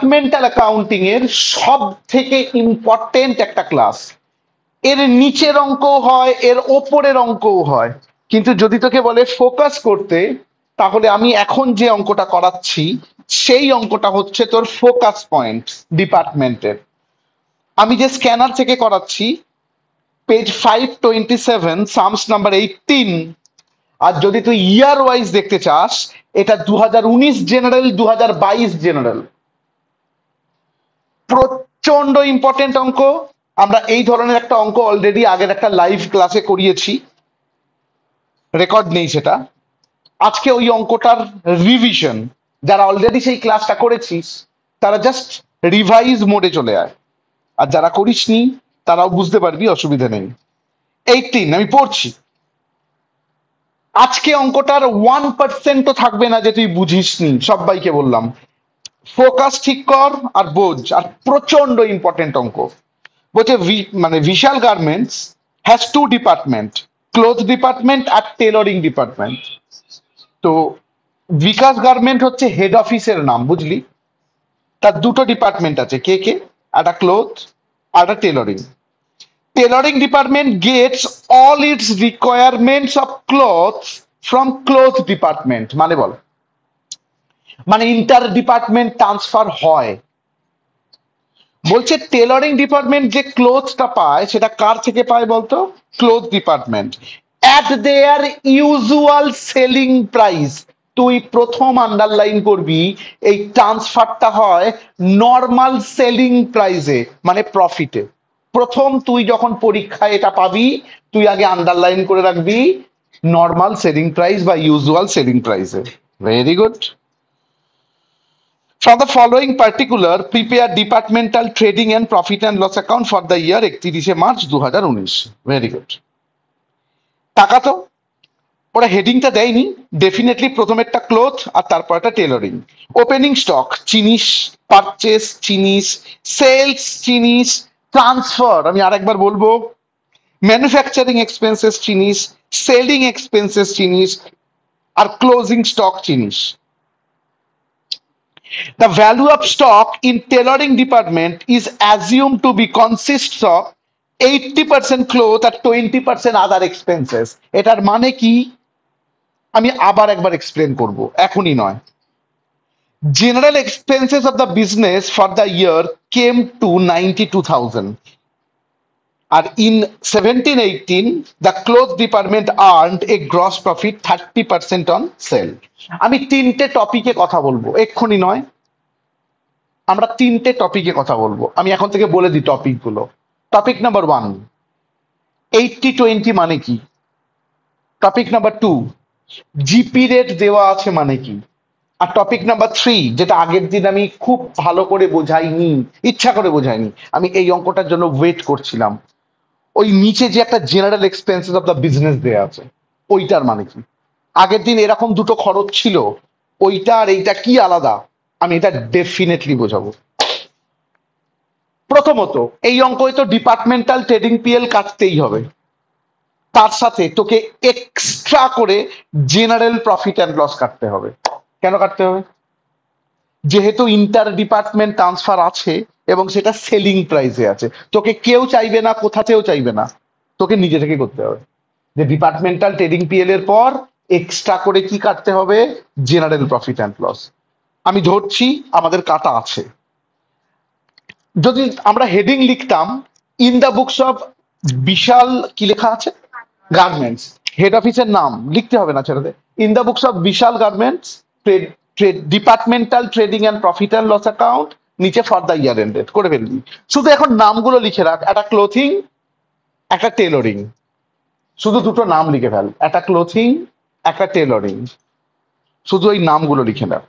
Departmental accounting এর সব থেকে ইম্পর্টেন্ট একটা ক্লাস। এর নিচের অঙ্কও হয়, এর ওপরের অঙ্কও হয়, কিন্তু যদি তোকে বলে ফোকাস করতে, তাহলে আমি এখন যে অঙ্কটা করাচ্ছি সেই অঙ্কটা হচ্ছে তোর ফোকাস পয়েন্ট ডিপার্টমেন্টের। আমি যে স্ক্যানার থেকে করাচ্ছি, পেজ 527, সামস নাম্বার 18। আর যদি তুই ইয়ার ওয়াইজ দেখতে চাস, এটা 2019 জেনারেল, 2022 জেনারেল। প্রচন্ড ইম্পর্টেন্ট অঙ্ক। আমরা এই ধরনের একটা অঙ্ক অলরেডি আগের একটা লাইভ ক্লাসে করিয়েছি, রেকর্ড নেই সেটা। আজকে ওই অঙ্কটার রিভিশন। যারা অলরেডি সেই ক্লাসটা করেছিস তারা জাস্ট রিভাইজ মোডে চলে আয়, আর যারা করিসনি তারাও বুঝতে পারবি, অসুবিধা নেই। 18 আমি পড়ছি। আজকে অঙ্কটার 1%ও থাকবে না যে তুই বুঝিসনি, সবাইকে বললাম ফোকাস ঠিক কর আর বোঝ। আর প্রচন্ড ইম্পর্টেন্ট অঙ্ক। বলছে মানে Bishal garments has two department, cloth department আর টেলরিং ডিপার্টমেন্ট। তো বিকাশ গার্মেন্ট হচ্ছে হেড অফিসের নাম, বুঝলি? তার দুটো ডিপার্টমেন্ট আছে, কে কে? একটা ক্লোথ আর একটা tailoring. Tailoring department gets all its requirements of cloth from cloth department. মানে বল, মানে ইন্টার ডিপার্টমেন্ট ট্রান্সফার হয়। বলছে টেলরিং ডিপার্টমেন্ট যে ক্লোথটা পায় সেটা কার থেকে পায় বলতো? Cloth department at their usual selling price. তুই প্রথম আন্ডারলাইন করবি, এই ট্রান্সফারটা হয় নর্মাল সেলিং প্রাইসে, মানে প্রফিটে। প্রথম তুই যখন পরীক্ষায় এটা পাবি, তুই আগে আন্ডারলাইন করে রাখবি নর্মাল সেলিং প্রাইস বা ইউজুয়াল সেলিং প্রাইসে। Very good. From the following particular, prepare departmental trading and profit and loss account for the year 31 March 2019. Very good. টাকা তো ওরা হেডিংটা দেয়নি, ডেফিনেটলি প্রথমেরটা ক্লোথ আর তারপরটা টেলরিং। ওপেনিং স্টক চিনিস, পারচেস চিনিস, sales চিনিস, ট্রান্সফার আমি আরেকবার বলবো, ম্যানুফ্যাকচারিং এক্সপেন্সেস চিনিস, সেলিং এক্সপেন্সেস চিনিস, আর ক্লোজিং স্টক চিনিস। The value of stock in tailoring department is assumed to be consists of 80% cloth আর 20% other expenses. এটার মানে কি আমি আবার একবার এক্সপ্লেন করব, এখনই নয়। General expenses of the business for the year came to 92,000. R in 17-18 the cloth department earned a gross profit 30% on sale. আমি তিনটে টপিকে কথা বলবো, এক্ষুনি নয়। আমরা তিনটে টপিকে কথা বলবো, আমি এখন থেকে বলে দিই টপিক গুলো। টপিক নাম্বার 1, 80-20 মানে কি? টপিক নাম্বার 2, জিপি রেট দেওয়া আছে মানে কি? আর টপিক নাম্বার 3, যেটা আগের দিন আমি খুব ভালো করে বোঝাইনি, ইচ্ছা করে বোঝাইনি, আমি এই অঙ্কটার জন্য ওয়েট করছিলাম, ওই নিচে যে একটা general expenses of the business দেওয়া আছে, ওইটার মানে কি? আগের দিন এরকম দুটো খরচ ছিল, ওইটা আর এইটা কি আলাদা, আমি এটা ডেফিনেটলি বোঝাবো। প্রথমত এই অঙ্কে তো ডিপার্টমেন্টাল ট্রেডিং পিএল কাটতেই হবে, তার সাথে তোকে এক্সট্রা করে জেনারেল প্রফিট অ্যান্ড লস কাটতে হবে। কেন কাটতে হবে? যেহেতু ইন্টার ডিপার্টমেন্ট ট্রান্সফার আছে এবং সেটা সেলিং প্রাইসে আছে, তোকে কেউ চাইবে না, কোথাতেও চাইবে না, তোকে নিজে থেকে করতে হবে যে ডিপার্টমেন্টাল ট্রেডিং পিএল এর পর এক্সট্রা করে কি কাটতে হবে? General profit and loss. আমি ধরছি আমাদের কাটা আছে। যদি আমরা হেডিং লিখতাম in the books of Bishal, কি লেখা আছে? গার্মেন্টস। হেড অফিসের নাম লিখতে হবে না, ছেড়ে দে। In the books of Bishal garments departmental trading and profit and loss account, নিচে ফর দ্য ইয়ার এন্ডেড করে ফেলবি। শুধু এখন নামগুলো লিখে রাখ, একটা ক্লোথিং, একটা টেলরিং, শুধু দুটো নাম লিখে ফেল, একটা ক্লোথিং, একটা টেলরিং, শুধু ওই নামগুলো লিখে রাখ।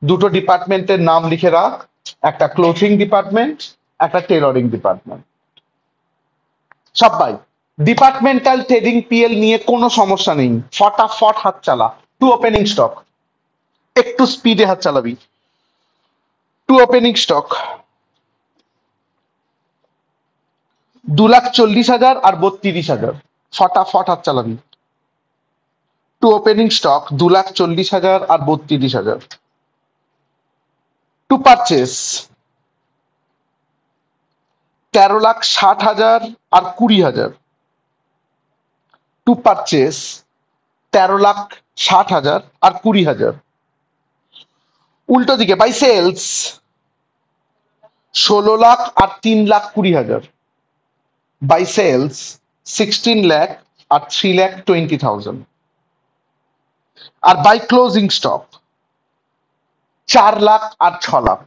দুটো ডিপার্টমেন্টের নাম লিখে রাখ, একটা ক্লোথিং ডিপার্টমেন্ট, একটা টেলরিং ডিপার্টমেন্ট। সবাই ডিপার্টমেন্টাল ট্রেডিং পিএল নিয়ে কোনো সমস্যা নেই, ফটাফট হাত চালা। টু ওপেনিং স্টক, একটু স্পিডে হাত চালাবি। টু ওপেনিং স্টক 2,40,000 আর 32,000, ফটাফট হাত চালাবি। টু ওপেনিং স্টক 2,40,000 আর 32,000। টু পারচেস 13,60,000 আর 20,000। টু পারচেস 13,60,000 আর 20,000। উল্টো দিকে বাই সেলস 16 লাখ আর 3,20,000। বাই সেলস 16 লাখ আর 3,20,000। আর বাই ক্লোজিং স্টক 4 লাখ আর 6 lakh.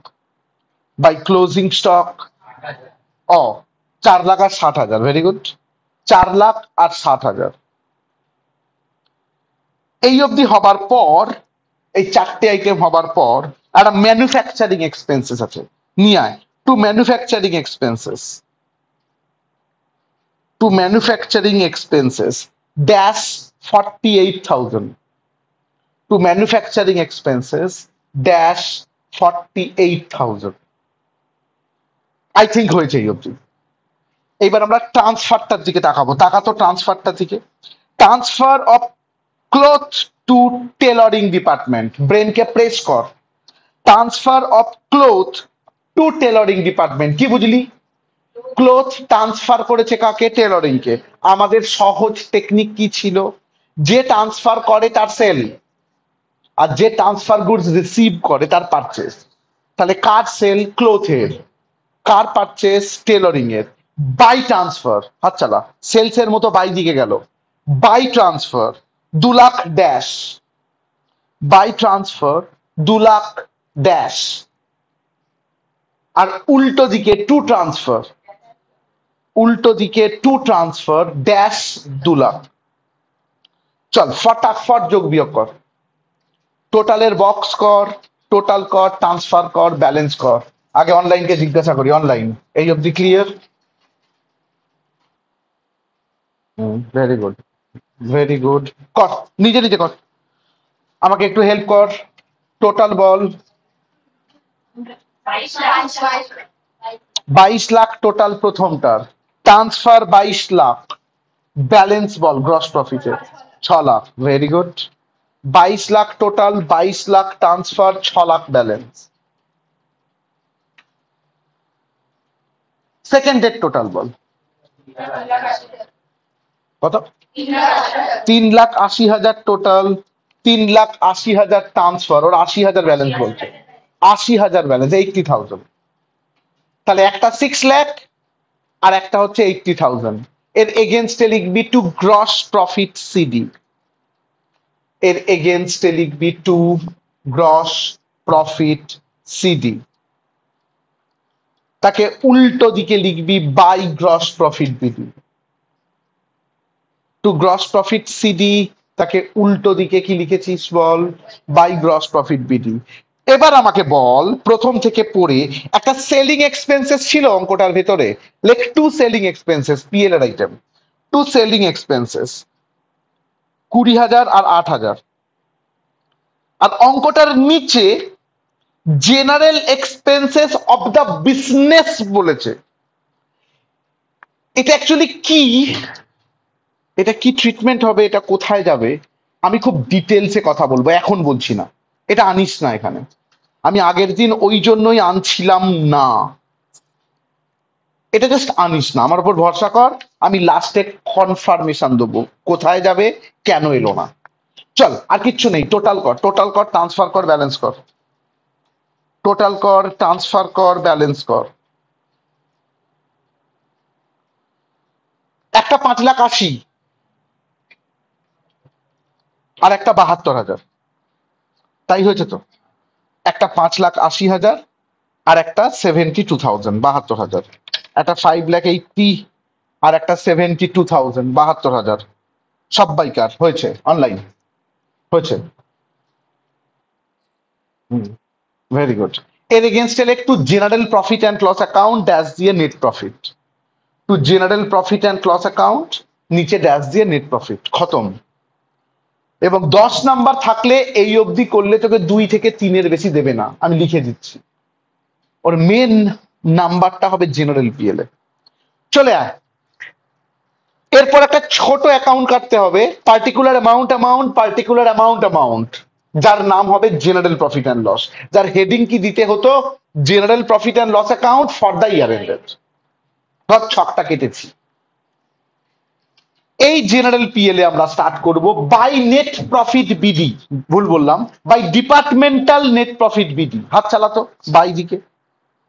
By closing stock 4 lakh আর 60,000। Very good. 4 লাখ আর 60,000। এই অবধি হবার পর, এই চারটে আইটেম হবার পর একটা ম্যানুফ্যাকচারিং এক্সপেন্সেস আছে, নিয়ে আয়। To manufacturing expenses, to manufacturing expenses dash 48,000। To manufacturing expenses dash 48,000। I think হয়েছে এই অবধি। এইবার আমরা ট্রান্সফারটার দিকে তাকাবো। তাকাতো ট্রান্সফারটার দিকে। Transfer of cloth to tailoring department. ব্রেনকে প্রেস কর। Transfer of cloth to tailoring department. কি বুঝলি? ক্লোথ ট্রান্সফার করেছে কাকে? টেলরিং কে। আমাদের সহজ টেকনিক কি ছিল? যে ট্রান্সফার করে তার সেল, আর যে ট্রান্সফার গুডস রিসিভ করে তার পারচেস। তাহলে কার সেল? ক্লোথের। কার পারচেস? টেলরিং এর। বাই ট্রান্সফার, হাতচালা, সেলস এর মতো বাই দিকে গেল। By transfer 2 lakh dash. By transfer 2 lakh dash. আর উল্টো দিকে টু ট্রান্সফার, উল্টো দিকে টু ট্রান্সফার ড্যাশ 2 লাখ। চল ফটাফট যোগ বিয়োগ কর। টোটালের বক্স কর, টোটাল কর, ট্রান্সফার কর, ব্যালেন্স কর। আগে অনলাইনকে জিজ্ঞাসা করি। অনলাইন এই অবধি clear? Very good, very good. কর, নিজে নিজে কর। আমাকে একটু হেল্প কর। টোটাল বল। 22 লাখ টোটাল প্রথমটার। ট্রান্সফার 22 লাখ। ব্যালেন্স বল গ্রস প্রফিটের। 6 lakh. Very good. 22 lakh total, 22 lakh transfer, 6 lakh balance. সেকেন্ডের টোটাল বল কত? 3,80,000 টোটাল, 3,80,000 ট্রান্সফার, ওর 80,000 ব্যালেন্স বলছে। 80,000 ব্যালেন্স, 80,000। তাহলে একটা 6 লাখ আর একটা হচ্ছে 80,000। এর এগেনস্টে লিখবি টু গ্রস প্রফিট সিডি। এর এগেনস্টে লিখবি টু গ্রস প্রফিট সিডি। তাকে উল্টো দিকে লিখবি by gross profit BD. To gross profit CD, তাকে উল্টো দিকে কি লিখেছিস বল? By gross profit BD. এবার আমাকে বল, প্রথম থেকে পড়ে, একটা সেলিং এক্সপেন্সেস ছিল অঙ্কটার ভেতরে। লেখ টু সেলিং এক্সপেন্সেস, পিএল এর আইটেম। টু সেলিং এক্সপেন্সেস 20,000 আর 8,000। আর অঙ্কটার নিচে general expenses of the business বলেছে। এটা অ্যাকচুয়ালি কি, এটা কি ট্রিটমেন্ট হবে, এটা কোথায় যাবে, আমি খুব ডিটেলসে কথা বলবো, এখন বলছি না। এটা আনিস না এখানে। আমি আগের দিন ওই জন্যই আনছিলাম না। এটা জাস্ট আনিস না, আমার উপর ভরসা কর। আমি লাস্টে কনফার্মেশন দেবো কোথায় যাবে, কেন এলো না। চল, আর কিচ্ছু নেই। টোটাল কর, টোটাল কর, ট্রান্সফার কর, ব্যালেন্স কর। টোটাল কর, ট্রান্সফার কর, ব্যালেন্স কর। একটা 5,80,000 আর একটা 72,000। তাই হয়েছে তো? একটা 5,80,000 আর একটা 72,000, 72,000। একটা 5,80,000 আর একটা 72,000, 72,000। সব্বাইকার হয়েছে। অনলাইন হয়েছে। Very good. এর এগেনস্টে একটু general profit and loss account dash দিয়ে net profit. To general profit and loss account, নিচে ড্যাশ দিয়ে নেট প্রফিট। খতম। এবং 10 নাম্বার থাকলে এই অবধি করলে তোকে 2 থেকে 3-এর বেশি দেবে না, আমি লিখে দিচ্ছি। ওর মেন নাম্বারটা হবে জেনারেল পিএল এ। চলে আয়। এরপর একটা ছোট অ্যাকাউন্ট কাটতে হবে, particular amount, amount, particular amount, amount. যার নাম হবে জেনারেল প্রফিট অ্যান্ড লস, যার হেডিং কি দিতে হতো, general profit and loss account for the year ended. ধর ছকটা কেটেছি, এই জেনারেল পিএল এ আমরা স্টার্ট করব বাই নেট প্রফিট বিডি, ভুল বললাম, by departmental net profit BD, হাত চালাতো বাই দিকে,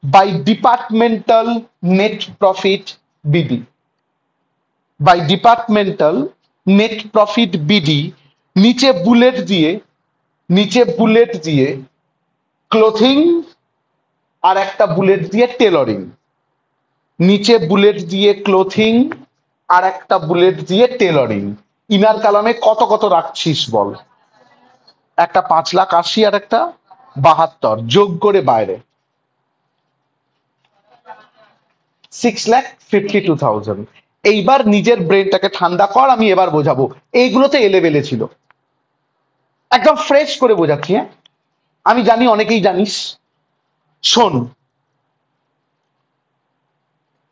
by departmental net profit BD, by departmental net profit BD, নিচে বুলেট দিয়ে, নিচে বুলেট দিয়ে ক্লোথিং আর একটা বুলেট দিয়ে টেলরিং, নিচে বুলেট দিয়ে ক্লোথিং আর একটা বুলেট দিয়ে টেলরিং। ইনার কালামে কত কত রাখছিস বল? একটা 5,80,000 আর একটা 72, যোগ করে বাইরে 6,52,000। এইবার নিজের ব্রেনটাকে ঠান্ডা কর, আমি এবার বোঝাবো। এইগুলোতে এলেবেলে ছিল, একদম ফ্রেশ করে বোঝাচ্ছি। হ্যাঁ, আমি জানি অনেকেই জানিস। শোন,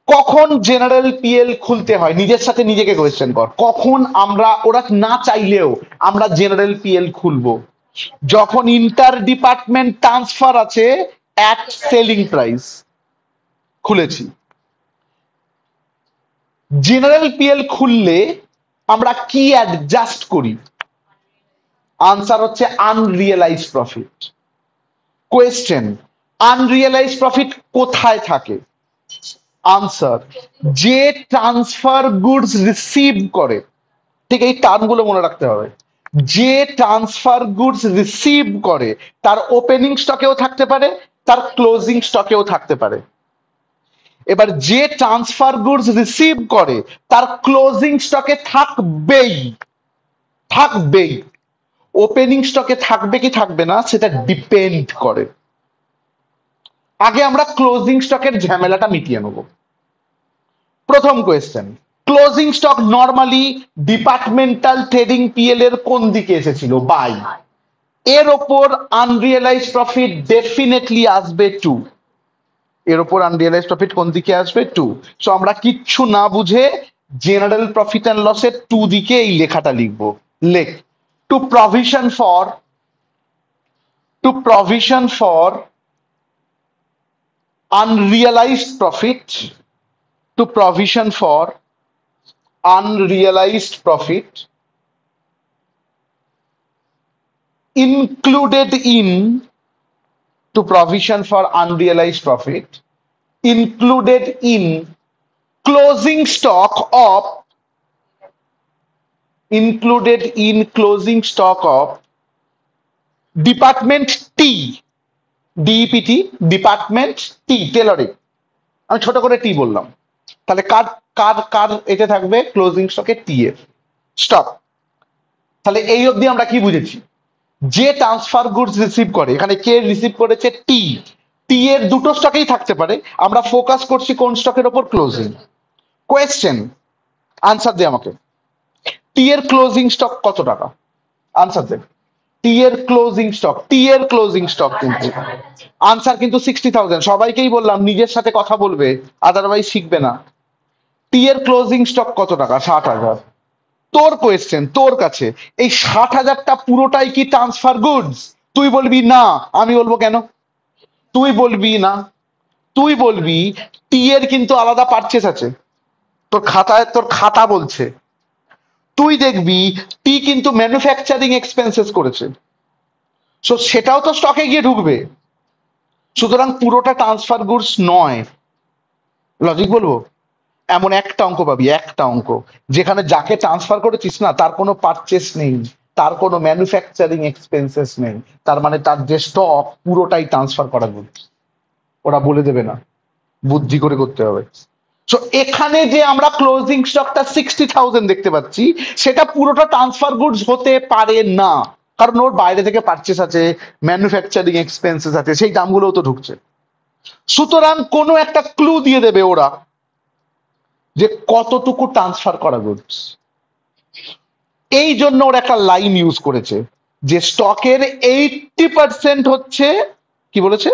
কখন জেনারেল পিএল খুলতে হয়, নিজের সাথে নিজেকে কোয়েশ্চেন কর। কখন আমরা, ওরা না চাইলেও আমরা জেনারেল পিএল খুলবো? যখন ইন্টার ডিপার্টমেন্ট ট্রান্সফার আছে অ্যাট সেলিং প্রাইস, খুলেছি। জেনারেল পিএল খুললে আমরা কি অ্যাডজাস্ট করি? আনসার হচ্ছে unrealised profit. Question, unrealised profit কোথায় থাকে? আনসার, যে ট্রান্সফার গুডস রিসিভ করে, ঠিক এই টার্মগুলো মনে রাখতে হবে। যে ট্রান্সফার গুডস রিসিভ করে তার ওপেনিং স্টকেও থাকতে পারে, তার ক্লোজিং স্টকেও থাকতে পারে। এবার যে ট্রান্সফার গুডস রিসিভ করে তার ক্লোজিং স্টকে থাকবেই, থাকবেই। ওপেনিং স্টকে থাকবে কি থাকবে না সেটা ডিপেন্ড করে। আগে আমরা ক্লোজিং স্টকের ঝামেলাটা মিটিয়ে নেব। প্রথম question, closing stock normally departmental trading PL এর কোন দিকে এসেছিল? বাই। এর ওপর আনরিয়েলাইজ প্রফিট ডেফিনেটলি আসবে 2, এর ওপর আনরিয়েলাইজ প্রফিট কোন দিকে আসবে? 2। সো আমরা কিচ্ছু না বুঝে জেনারেল প্রফিট অ্যান্ড লসের 2 দিকে এই লেখাটা লিখবো। লেখ, to provision for, to provision for unrealized profit, to provision for unrealized profit included in, to provision for unrealized profit included in closing stock of, included in closing stock of department T, DEPT, department T, tailoring. আমি ছোট করে টি বললাম, তাহলে কার কার কার এতে থাকবে? Closing স্টকে টি এর stock. তাহলে এই অবধি আমরা কি বুঝেছি? যে ট্রান্সফার গুডস রিসিভ করে, এখানে কে রিসিভ করেছে? টি। টি এর দুটো স্টকেই থাকতে পারে, আমরা ফোকাস করছি কোন স্টকের ওপর? ক্লোজিং। কোয়েশ্চেন, আনসার দে আমাকে। টি এর ক্লোজিং স্টক কত টাকা? Answer they. টি এর ক্লোজিং স্টক, টি এর ক্লোজিং স্টক কিন্তু আনসার কিন্তু 60,000। সবাইকেই বললাম নিজের সাথে কথা বলবে, আদারওয়াইজ শিখবে না। টি এর ক্লোজিং স্টক কত টাকা? 60,000। তোর কোয়েশ্চেন, তোর কাছে এই 60,000টা পুরোটাই কি ট্রান্সফার গুডস? তুই বলবি না, আমি বলবো কেন? তুই বলবি না, তুই বলবি টি এর কিন্তু আলাদা পারচেস আছে, তোর খাতায়, তোর খাতা বলছে। তুই দেখবি টি কিন্তু ম্যানুফ্যাকচারিং এক্সপেন্সেস করেছে, সো সেটাও তো স্টকে গিয়ে ঢুকবে। সুতরাং পুরোটা ট্রান্সফার গুডস নয়। লজিক বলবো, এমন একটা অঙ্ক পাবি, একটা অঙ্ক যেখানে যাকে ট্রান্সফার করেছিস না তার কোনো পারচেস নেই, তার কোনো ম্যানুফ্যাকচারিং এক্সপেন্সেস নেই, তার মানে তার যে স্টক পুরোটাই ট্রান্সফার করা গুডস। ওরা বলে দেবে না, বুদ্ধি করে করতে হবে। সো এখানে যে আমরা ক্লোজিং স্টকটা 60,000 দেখতে পাচ্ছি, সেটা পুরোটা ট্রান্সফার গুডস হতে পারে না, কারণ ওর বাইরে থেকে পারচেস আছে, ম্যানুফ্যাকচারিং এক্সপেন্সেস আছে, সেই দামগুলোও তো ঢুকছে। সুতরাং কোনো একটা ক্লু দিয়ে দেবে ওরা যে কতটুকু ট্রান্সফার করা গুডস। এই জন্য ওরা একটা লাইন ইউজ করেছে যে স্টকের 80% হচ্ছে, কি বলেছে?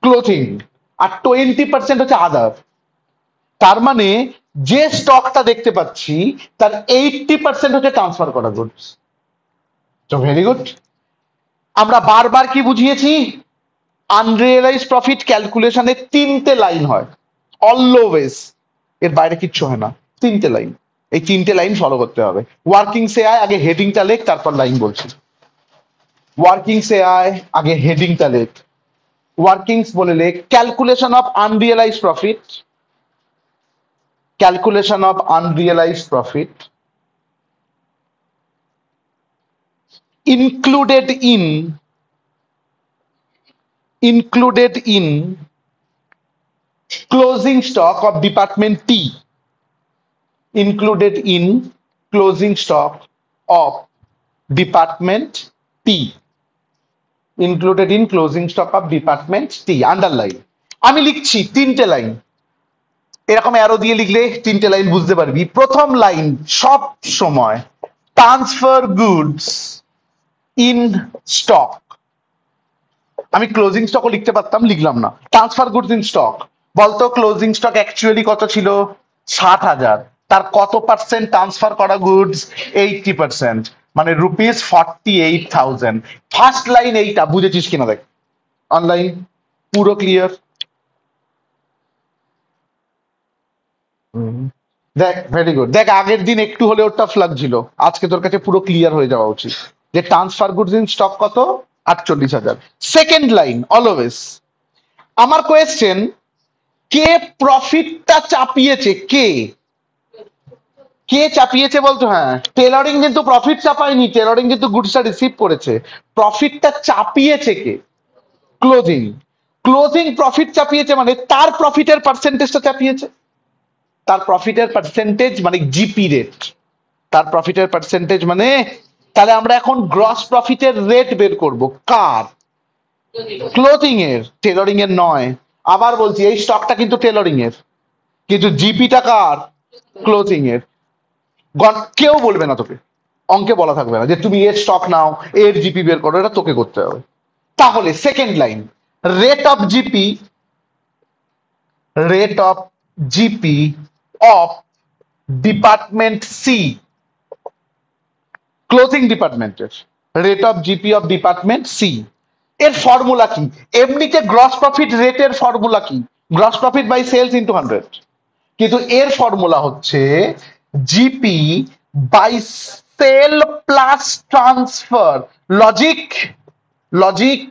ক্লোথিং, আর 20% হচ্ছে আদার। তার মানে যে স্টকটা দেখতে পাচ্ছি তার 80% হচ্ছে ট্রান্সফার করা গুডস। তো ভেরি গুড। আমরা বারবার কি বুঝিয়েছি, আনরিয়েলাইজ প্রফিট ক্যালকুলেশনে তিনটে লাইন হয় অলওয়েজ, এর বাইরে কিচ্ছু হয় না, তিনটে লাইন, এই তিনটে লাইন ফলো করতে হবে। ওয়ার্কিং সে আয়, আগে হেডিংটা লেখ, তারপর লাইন বলছি। ওয়ার্কিং সে আয়, আগে হেডিংটা লেখ, ওয়ার্কিংস বলে লেখ, calculation of unrealised profit, calculation of unrealised profit included in closing stock of department T, included in closing stock of department T, included in closing stock of department T, underline। আমি লিখছি তিনটে line, এরকম arrow দিয়ে লিখলে তিনটে line বুঝতে পারবি। প্রথম লাইন সব সময় ট্রান্সফার গুডস ইন স্টক, আমি ক্লোজিং স্টকও লিখতে পারতাম, লিখলাম না। ট্রান্সফার গুডস ইন স্টক, বলতো ক্লোজিং স্টক অ্যাকচুয়ালি কত ছিল, 60,000, তার কত পার্সেন্ট ট্রান্সফার করা গুডস, 80%, মানে ₹48,000। ফার্স্ট লাইন এইটা, বুঝেছিস কিনা দেখ, অনলাইন পুরো ক্লিয়ার? দেখ ভেরি গুড, দেখ আগের দিন একটু হলেও টাফ লাগছিল, আজকে তোর কাছে পুরো ক্লিয়ার হয়ে যাওয়া উচিত যে ট্রান্সফার গুডস ইন স্টক কত, 48,000। সেকেন্ড লাইন অলওয়েজ, আমার কোয়েশ্চেন, কে প্রফিটটা চাপিয়েছে, কে কে চাপিয়েছে বলতো? হ্যাঁ, টেলরিং কিন্তু প্রফিট চাপায়নি, টেলরিং কিন্তু গুডসটা রিসিভ করেছে। প্রফিটটা চাপিয়েছে কে? ক্লোজিং। ক্লোজিং প্রফিট চাপিয়েছে মানে তার প্রফিটের পার্সেন্টেজটা চাপিয়েছে, তার প্রফিটের পার্সেন্টেজ মানে জিপি রেট, তার প্রফিটের পার্সেন্টেজ মানে, তাহলে আমরা এখন গ্রস প্রফিটের রেট বের করব, কার? ক্লোজিং এর, টেলরিং এর নয়। আবার বলছি, এই স্টকটা কিন্তু টেলরিং এর, কিন্তু জিপিটা কার? ক্লোজিং এর। কেউ বলবে না তোকে, অঙ্কে বলা থাকবে না যে তুমি এর স্টক নাও, এর জিপি বের করো, এটা তোকে করতে হবে। তাহলে second line, rate of GP, rate of GP of department C, closing ডিপার্টমেন্টের rate of GP of department C, এর ফর্মুলা কি? এমনিতে গ্রস প্রফিট রেটের ফর্মুলা কি? Gross profit by sales into 100, কিন্তু এর ফর্মুলা হচ্ছে GP by sale plus transfer. Logic, logic,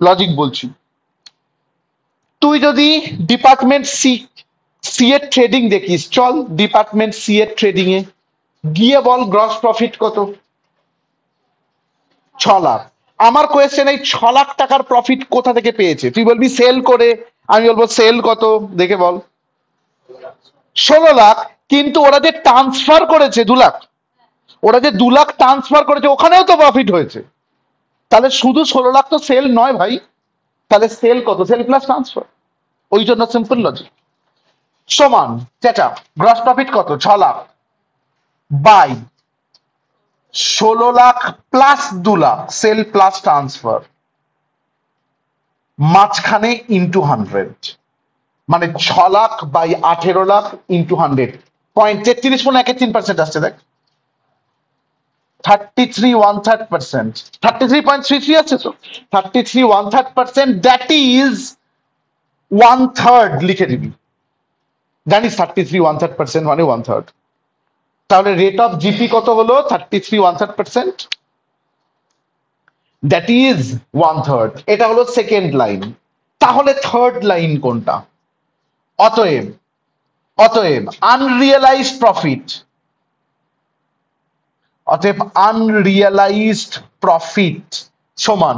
logic বলছি। তুই যদি ডিপার্টমেন্ট সি সি এর ট্রেডিং দেখিস, চল ডিপার্টমেন্ট সি এর ট্রেডিং এ গিয়ে বল গ্রস প্রফিট কত? 6 লাখ। আমার কোয়েশ্চেন, এই 6 লাখ টাকার প্রফিট কোথা থেকে পেয়েছে? তুই বলবি সেল করে, আমি বলবো সেল কত দেখে বল, 16 লাখ। কিন্তু ওরা যে ট্রান্সফার করেছে 2 লাখ, ওরা যে 2 লাখ ট্রান্সফার করেছে ওখানেও তো প্রফিট হয়েছে, তাহলে শুধু 16 লাখ তো সেল নয় ভাই, তাহলে সেল কত? Sale plus transfer. ওই জন্য সিম্পল লজিক সমান চেঁচা, গ্রস প্রফিট কত? 6 lakh by 16 lakh plus 2 lakh sale plus transfer, মাঝখানে ইন্টু 100, মানে 6 লাখ বাই 18 লাখ ইন্টু 100, 0.33 আসছে দেখ, 33 1/3%, 33.33 আছে তো, 33 1/3%, দ্যাট ইজ 1/3 লিখে দিবি, জানিস 33 1/3% মানে 1/3। তাহলে রেট অফ জিপি কত হলো? 33 1/3%, দ্যাট ইজ 1/3। এটা হলো সেকেন্ড লাইন। তাহলে থার্ড লাইন কোনটা? অতএব, অতএব আনরিয়েলাইজড প্রফিট, অতএব আনরিয়েলাইজড প্রফিট সমান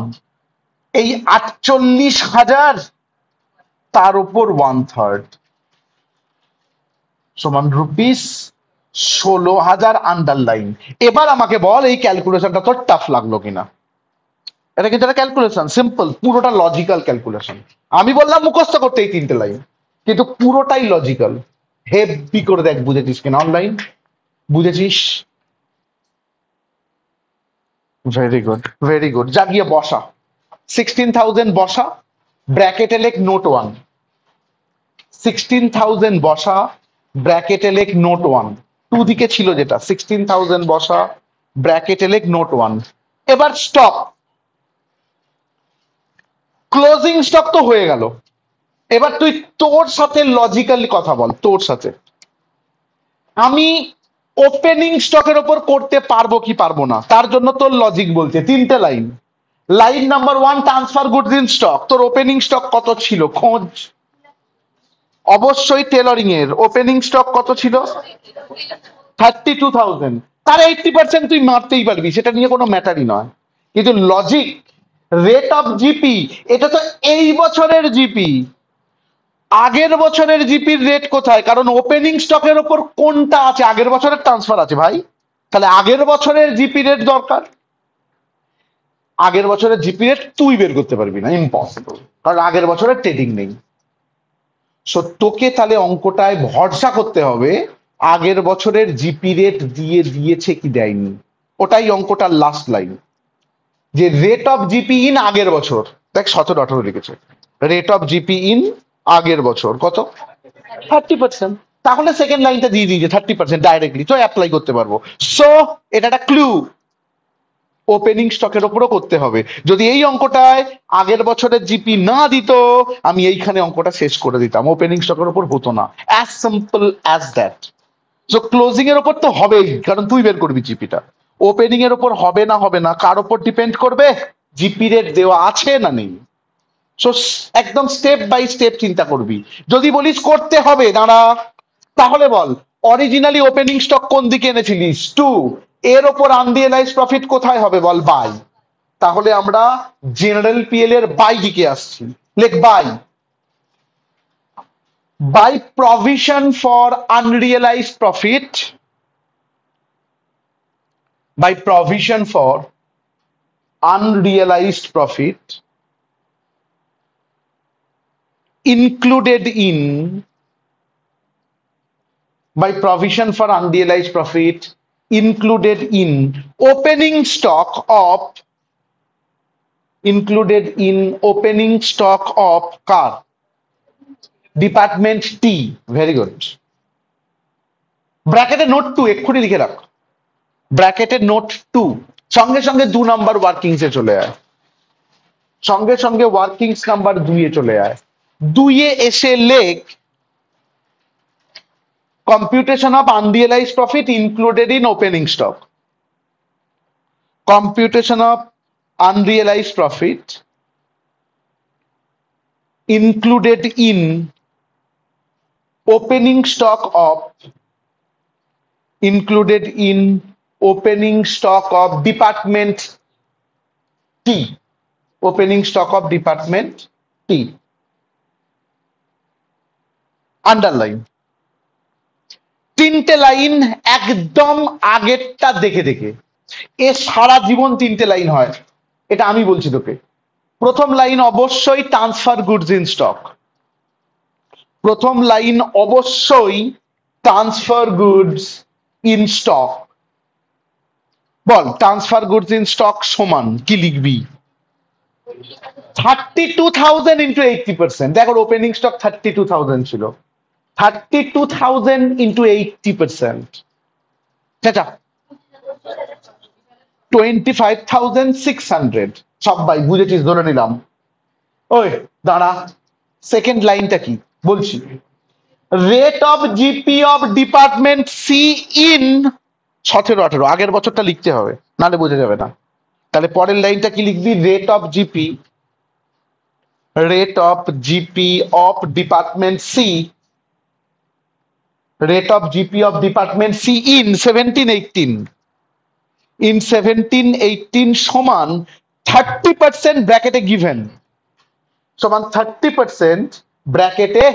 এই 48,000 তার উপর 1/3 সমান ₹16,000 আন্ডারলাইন। এবার আমাকে বল এই ক্যালকুলেশনটা তোর টাফ লাগলো কিনা? এটা কিন্তু একটা ক্যালকুলেশন, সিম্পল, পুরোটা লজিক্যাল ক্যালকুলেশন। আমি বললাম মুখস্থ করতে এই তিনটে লাইন, কিন্তু পুরোটাই লজিক্যাল। হেভি করে দেখ বুঝেছিস কিনা অনলাইন, বুঝেছিস? Very good, very good. যা গিয়ে বসা, 16,000 বসা, ব্র্যাকেটে লেখ নোট 1, 16,000 বসা, ব্র্যাকেটে লেখ নোট 1, টু দিকে ছিল যেটা, 16,000 বসা, ব্র্যাকেটে লেখ নোট 1। এবার স্টপ, ক্লোজিং স্টক তো হয়ে গেল, এবার তুই তোর সাথে লজিক্যালি কথা বল। তোর সাথে আমি ওপেনিং স্টকের ওপর করতে পারবো কি পারবো না, তার জন্য তোর লজিক বলছে তিনটে line. Line number one, transfer goods in stock. তোর ওপেনিং স্টক কত ছিল খোঁজ। অবশ্যই টেলরিং এর ওপেনিং স্টক কত ছিল, 32,000। তার 80% তুই মারতেই পারবি, সেটা নিয়ে কোনো ম্যাটারই নয়। কিন্তু লজিক, রেট অফ জিপি, এটা তো এই বছরের জিপি, আগের বছরের জিপির রেট কোথায়? কারণ ওপেনিং স্টকের ওপর কোনটা আছে, আগের বছরের ট্রান্সফার আছে ভাই, তাহলে আগের বছরের জিপি রেট দরকার। আগের বছরের জিপি রেট তুই বের করতে পারবি না, ইম্পসিবল, কারণ আগের বছরের ট্রেডিং নেই। সো তোকে তাহলে অঙ্কটায় ভরসা করতে হবে আগের বছরের জিপি রেট দিয়ে দিয়েছে কি দেয়নি। ওটাই অঙ্কটার লাস্ট লাইন, যে রেট অফ জিপি ইন আগের বছর। দেখ 17-18 লিখেছে, রেট অফ জিপি ইন আগের বছর কত, 30%। তাহলে সেকেন্ড লাইনটা দিয়ে দিয়েছে 30% ডাইরেক্টলি, তো অ্যাপ্লাই করতে পারবো। সো এটা একটা ক্লু, ওপেনিং স্টকের উপরও করতে হবে। যদি এই অঙ্কটায় আগের বছরের জিপি না দিত, আমি এইখানে অঙ্কটা শেষ করে দিতাম, ওপেনিং স্টকের উপর হতো না। As simple as that. So closing এর উপর তো হবেই, কারণ তুই বের করবি জিপিটা। ওপেনিং এর উপর হবে না কার উপর ডিপেন্ড করবে, জিপি রেট দেওয়া আছে না নেই। সো একদম স্টেপ বাই স্টেপ চিন্তা করবি। যদি বলিস করতে হবে দাঁড়া, তাহলে বল অরিজিনালি ওপেনিং স্টক কোন দিকে এনেছিলিস, 2, এর ওপর আনরিয়েলাইজ প্রফিট কোথায় হবে বল, বাই। তাহলে আমরা জেনারেল পিএল এর বাই দিকে আসছি, লেখ by. By provision for unrealised profit, by provision for unrealized profit included in, by provision for unrealized profit included in opening stock of, included in opening stock of car, department টি। Very good. ব্র্যাকেটে note 2 এক্ষুনি লিখে রাখ, ব্র্যাকেটে note 2, সঙ্গে সঙ্গে 2 number workings এ চলে আয়, সঙ্গে সঙ্গে ওয়ার্কিংস নাম্বার 2 এ চলে আয়। 2 এ এসে লেখ computation of unrealized profit included in opening stock, computation of unrealized profit included in opening stock of, included in opening stock of department T, opening stock of department T, underline। তিনটে line একদম আগেরটা দেখে দেখে, এ সারা জীবন তিনটে line হয়, এটা আমি বলছি তোকে। প্রথম লাইন অবশ্যই ট্রান্সফার গুডস ইন স্টক, প্রথম লাইন অবশ্যই transfer goods in stock. Ball transfer goods in stock সমান কি লিখবি, 32,000 ইন্টু 80%। দেখো ওপেনিং স্টক 32,000 ছিল, 32,000 ইন্টু 80%, চাচা 25,600। সবাই বুঝেছিস ধরে নিলাম। ওই দাঁড়া, সেকেন্ড লাইনটা কি বলছি, rate of GP of department C in 17-18, আগের বছরটা লিখতে হবে নাহলে বোঝা যাবে না। তাহলে পরের লাইনটা কি লিখবি, rate of GP, rate of GP of department C, rate of GP of department C in 17-18, in 17-18 সমান 30% ব্র্যাকেটে গিভেন, সমান 30% ব্র্যাকেটে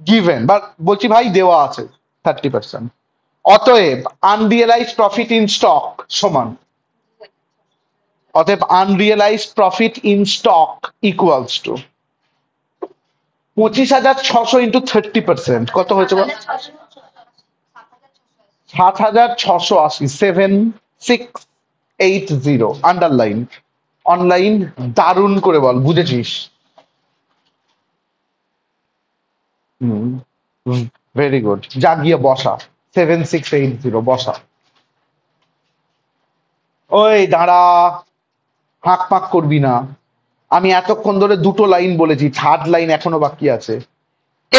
গিভেন, বা বলছি ভাই দেওয়া আছে 30%। অতএব আনরিয়েলাইজ প্রফিট ইন স্টক সমান, অতএব unrealised profit in stock equals to 25,600 into 30%, কত হয়েছে বল, 7,680, 7,680। আন্ডারলাইন, অনলাইন, দারুণ করে বল বুঝেছিস। ভেরি গুড, যা গিয়ে বসা, 7,680 বসা। ওই দাঁড়া, হাঁক পাক করবি না, আমি এতক্ষণ ধরে দুটো লাইন বলেছি, থার্ড লাইন এখনো বাকি আছে।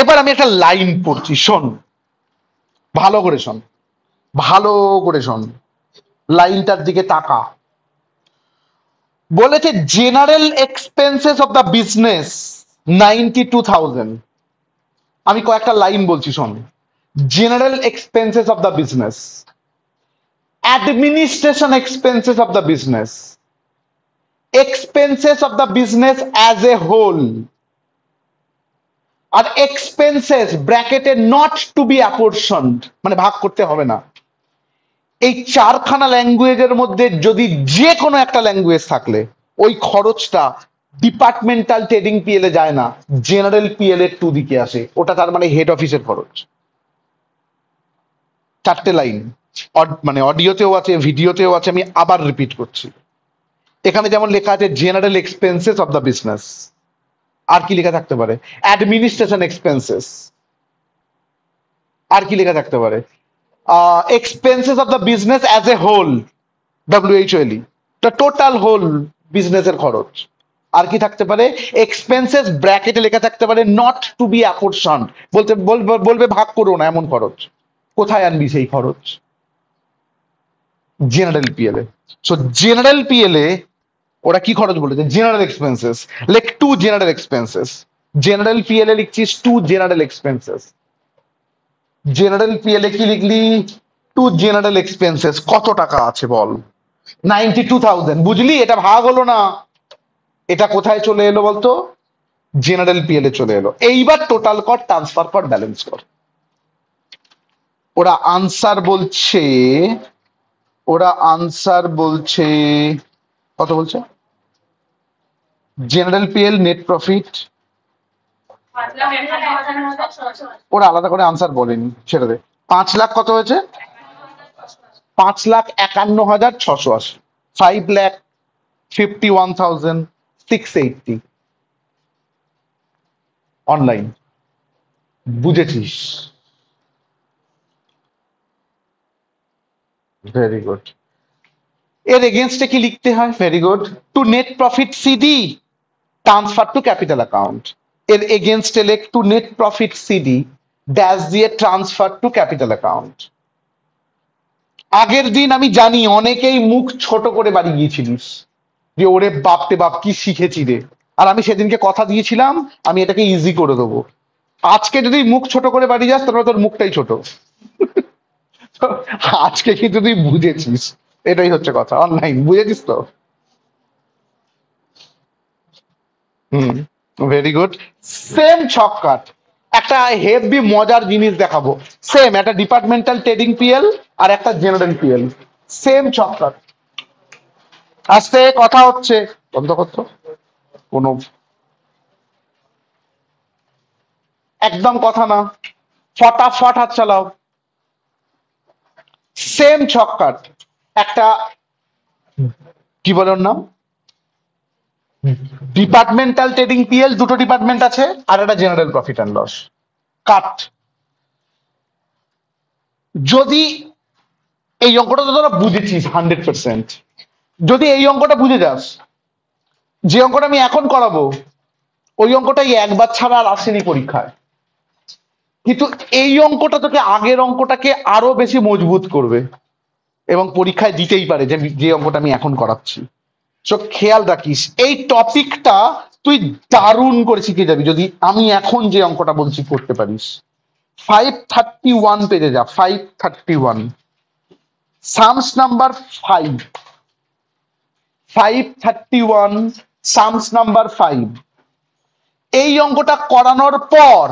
এবার আমি একটা লাইন পড়ছি, শোন, ভালো করে শোন, ভালো করে শোন, লাইনটার দিকে তাকা। বলেছে general expenses of the business 92,000। আমি কয়েকটা লাইন বলছি, শোন। General expenses of the business, administration expenses of the business, expenses of the business as a whole, আর এক্সপেন্সেস ব্র্যাকেটে নট টু বি অ্যাপোর্শনড, মানে ভাগ করতে হবে না। এই চারখানা ল্যাঙ্গুয়েজের মধ্যে যদি যে কোনো একটা ল্যাঙ্গুয়েজ থাকলে ওই খরচটা ডিপার্টমেন্টাল ট্রেডিং পিএল এ যায় না, জেনারেল পিএল এর টু দিকে আসে। ওটা তার মানে হেড অফিসের খরচ। চারটে লাইন, মানে অডিওতেও আছে, ভিডিওতেও আছে, আমি আবার রিপিট করছি। এখানে যেমন লেখা আছে general expenses of the business, আর কি লেখা থাকতে পারে? অ্যাডমিনিস্ট্রেশন এক্সপেন্সেস, আর কি লেখা থাকতে পারে? Expenses of the business as a whole, WHOLE, total whole বিজনেসের খরচ। আর কি থাকতে পারে? এক্সপেন্সেস ব্র্যাকেটে লেখা থাকতে পারে নট টু বি অ্যাপোর্শন, বলবে ভাগ করো না এমন খরচ। কোথায় আনবি সেই খরচ? জেনারেল পিএল এ। সো জেনারেল পিএল এ ওরা কি খরচ বলেছে? General expenses. লেখ to general expenses. General PL এ লিখছিস to general expenses. General PL এ কি লিখলি? Two general expenses. কত টাকা আছে বল? 92,000। বুঝলি? এটা ভাগ হলো না, এটা কোথায় চলে এলো বলতো? জেনারেল পিএল এ চলে এলো। এইবার টোটাল কর, ট্রান্সফার কর, ব্যালেন্স কর। ওরা আনসার বলছে, ওরা আনসার বলছে কত বলছে? জেনারেল পিএল নেট প্রফিট, ওরা আলাদা করে আনসার বলেনি, ছেড়ে দে। 5 লাখ কত হয়েছে? 5,51,680। 5,51,680 অনলাইন। বুঝেছিস? Very good. এর এগেনস্টে কি লিখতে হয়? Very good. Two net profit CD, transfer to capital account. এর এগেনস্টে লেখ two net profit CD dash দিয়ে ট্রান্সফার টু ক্যাপিটাল অ্যাকাউন্ট। আগের দিন আমি জানি অনেকেই মুখ ছোট করে বাড়ি গিয়েছিলিস যে ওরে বাপরে বাপ কি শিখেছি রে, আর আমি সেদিনকে কথা দিয়েছিলাম আমি এটাকে ইজি করে দেবো। আজকে যদি মুখ ছোট করে বাড়ি যাস তাহলে তোর মুখটাই ছোট। আজকে কিন্তু তুই বুঝেছিস, এটাই হচ্ছে কথা। অনলাইন বুঝেছিস তো? হুম, ভেরি গুড। সেম ছক্কাট একটা হেভি মজার জিনিস দেখাবো। সেম একটা ডিপার্টমেন্টাল ট্রেডিং পিএল আর একটা জেনারেল পিএল, সেম ছক্কাট। আস্তে কথা হচ্ছে, বন্ধ করতো কোনো, একদম কথা না, ফটাফট হাত চালাও। সেম ছক্কাট একটা, কি বলে ওর নাম, ডিপার্টমেন্টাল ট্রেডিং পিএল, দুটো ডিপার্টমেন্ট আছে, আর একটা জেনারেল প্রফিট অ্যান্ড লস। কাট। যদি এই অঙ্কটা তো তোরা বুঝেছিস 100%, যদি এই অঙ্কটা বুঝে যাস, যে অঙ্কটা আমি এখন করাবো ওই অঙ্কটাই একবার ছাড়া আর আসেনি পরীক্ষায়, কিন্তু এই অঙ্কটা তোকে আগের অঙ্কটাকে আরো বেশি মজবুত করবে এবং পরীক্ষায় দিতেই পারে, যে যে অঙ্কটা আমি এখন করাচ্ছি। সো খেয়াল রাখিস এই টপিকটা তুই দারুণ করে শিখে যাবি যদি আমি এখন যে অঙ্কটা বলছি করতে পারিস। 531 পেজে যা, 531, সামস নাম্বার 5, 531 সামস নাম্বার 5। এই অঙ্কটা করানোর পর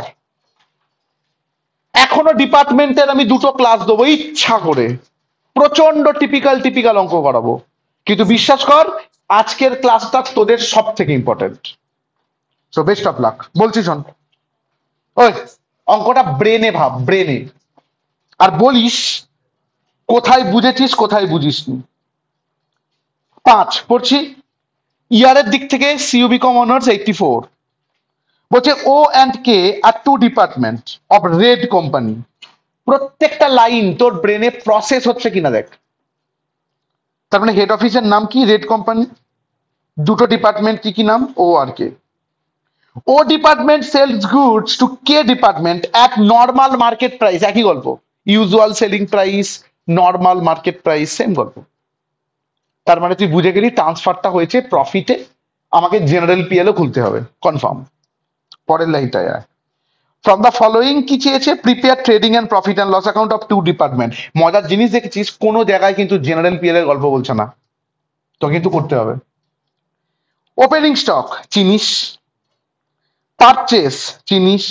এখনো ডিপার্টমেন্টের আমি দুটো ক্লাস দেবো ইচ্ছা করে, প্রচন্ড টিপিক্যাল টিপিক্যাল অঙ্ক করাবো, কিন্তু বিশ্বাস কর আজকের ক্লাসটা তোদের সব থেকে important. So best of luck বলছি, শোন। ওই অঙ্কটা ব্রেনে ভাব, ব্রেনে, আর বলিস কোথায় বুঝেছিস কোথায় বুঝিসনি। 5 পড়ছি, ইয়ারের দিক থেকে সিইউবি কম অনার্স 84। বলছে ও অ্যান্ড কে আর two department of red company. প্রত্যেকটা লাইন তোর ব্রেনে প্রসেস হচ্ছে কিনা দেখ। তার মানে হেড অফিসের নাম কি? Red company. দুটো ডিপার্টমেন্ট কি কি নাম? ও আর K. O department sales goods to K department at normal market price, একই গল্প, usual selling price, normal market price, same গল্প। তার মানে তুই বুঝে গেলি ট্রান্সফারটা হয়েছে প্রফিটে, আমাকে জেনারেল পিএলও খুলতে হবে, কনফার্ম। পরের লাইনটায় আয়। ফ্রম দ্য ফলোইং কি চেয়েছে? Prepare trading and profit and loss account of two department. মজার জিনিস দেখেছিস, কোনো জায়গায় কিন্তু জেনারেল পিএল এর গল্প বলছে না, তো কিন্তু করতে হবে। ওপেনিং স্টক চিনিস, পারচেস চিনিস,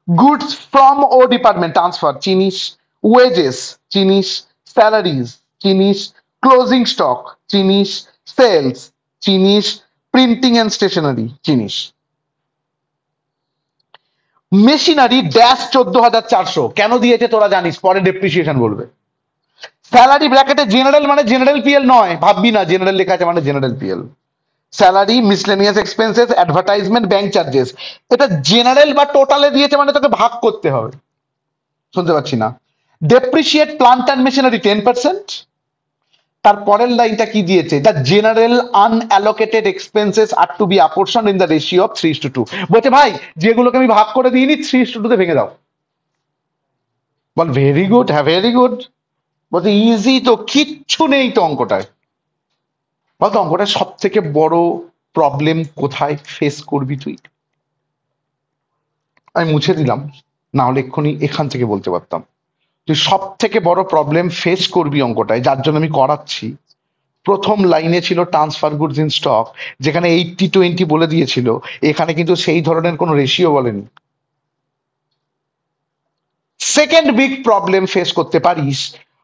গুডস ফ্রম ও ডিপার্টমেন্ট ট্রান্সফার চিনিস, ওয়েজেস চিনিস, স্যালারিজ চিনিস, ক্লোজিং স্টক চিনিস, সেলস চিনিস, প্রিন্টিং এন্ড স্টেশনারি চিনিস। মেশিনারি ড্যাশ 14,400 কেন দিয়েছে তোরা জানিস, পরে ডেপ্রিসিয়েশন বলবে। স্যালারি ব্র্যাকেটে জেনারেল মানে জেনারেল পিএল নয়, ভাববি না জেনারেল লেখা আছে মানে general PL. Salary, miscellaneous expenses, advertisement, bank charges, এটা জেনারেল বা টোটালে দিয়েছে মানে তোকে ভাগ করতে হবে। শুনতে পাচ্ছি না। Depreciate plant and machinery 10%। তার পরের লাইনটা কি দিয়েছে? The general unallocated expenses are to be apportioned in the ratio of 3:2। বলছে ভাই যেগুলোকে আমি ভাগ করে দিইনি 3:2 তে ভেঙে দাও। বল ভেরি গুড, হ্যাঁ ভেরি গুড। বলছে ইজি তো, কিচ্ছু নেই তো অঙ্কটায়। বলতো অঙ্কটায় সব থেকে বড় প্রবলেম কোথায় ফেস করবি তুই? আমি মুছে দিলাম, না হলে এক্ষুনি এখান থেকে বলতে পারতাম। তুই সব থেকে বড় প্রবলেম ফেস করবি অঙ্কটায়, যার জন্য আমি করাচ্ছি। প্রথম লাইনে ছিল ট্রান্সফার গুডস ইন স্টক, যেখানে 80-20 বলে দিয়েছিল, এখানে কিন্তু সেই ধরনের কোনো রেশিও বলেনি। সেকেন্ড বিগ প্রবলেম ফেস করতে পারিস,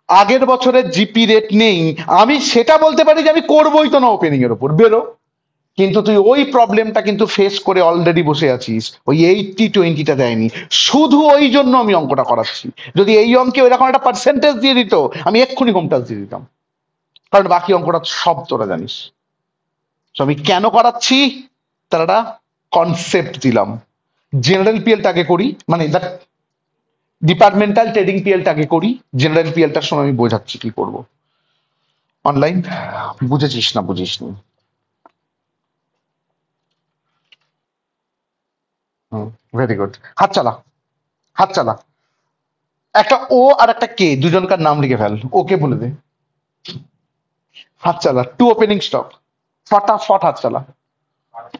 আগের বছরের জিপি রেট নেই, আমি সেটা বলতে পারি যে আমি করবোই তো না ওপেনিং এর উপর, বেরো। কিন্তু তুই ওই প্রবলেমটা কিন্তু ফেস করে অলরেডি বসে আছিস, ওই 80-20টা দেয়নি, শুধু ওই জন্য আমি অঙ্কটা করাচ্ছি। যদি এই অঙ্কে ওইরকম একটা পার্সেন্টেজ দিয়ে দিত, আমি এক্ষুনি হোম টাস্ক দিয়ে দিতাম, কারণ বাকি অঙ্কটা সব তোরা জানিস। তো আমি কেন করাচ্ছি তার একটা কনসেপ্ট দিলাম। জেনারেল পিএলটাকে করি, মানে ডিপার্টমেন্টাল ট্রেডিং পিএলটাকে করি, জেনারেল পিএলটার সময় আমি বোঝাচ্ছি কি করব। অনলাইন বুঝেছিস না বুঝিস নি? ভেরি গুড, হাত চালা, হাত চালা। একটা ও আর একটা কে, দুজনকার নাম লিখে ফেল, ওকে বলে দে। হাত চালা। টু ওপেনিং স্টক, ফটাফট হাত চালা।